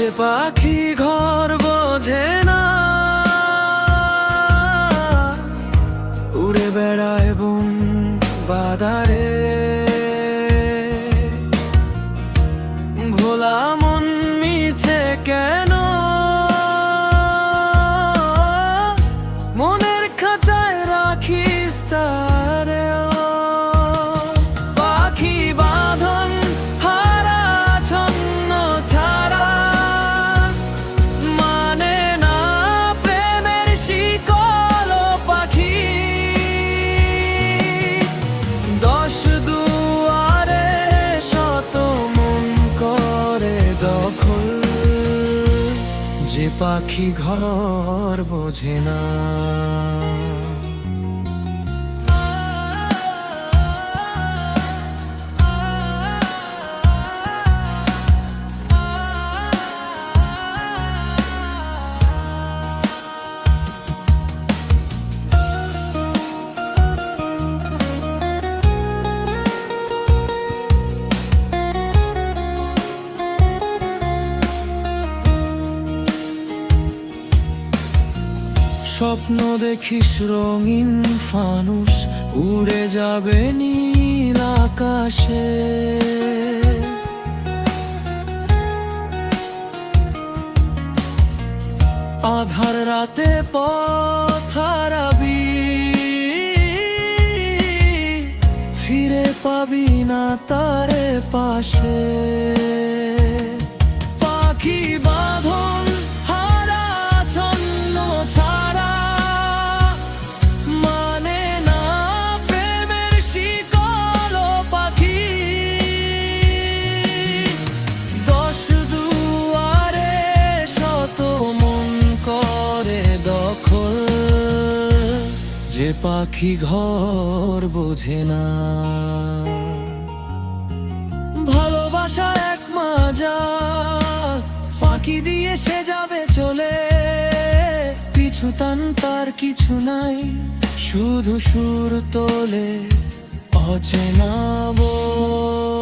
যে পাখি ঘর বোঝে না, উড়ে বেড়ায় বন বাদারে। ভোলা মন মিছে কেন, মনের খাঁচায় রাখিস তারে। পাখি বাঁধন হারা ছন্ন ছাড়া, মানে না প্রেমের শিকল। পাখি দশ দুয়ারে শত মন করে দখল, যে পাখি ঘর বোঝে না। স্বপ্ন দেখিস রঙিন ফানুস, উড়ে যাবে নীল আকাশে। আধার রাতে পথ হারাবি, ফিরে পাবি না তারে পাশে। পাখি বাঁধন হারা ছন্ন ছাড়া, মানে না প্রেমের শিকল। পাখি দশ দুয়ারে শত মন করে দখল, যে পাখি ঘর বোঝে না। ভালোবাসা এক মাজাল, ফাঁকি দিয়ে সে যাবে চলে। পিছু টান তার কিছু নাই, শুধু সুর তোলে অচেনা বল।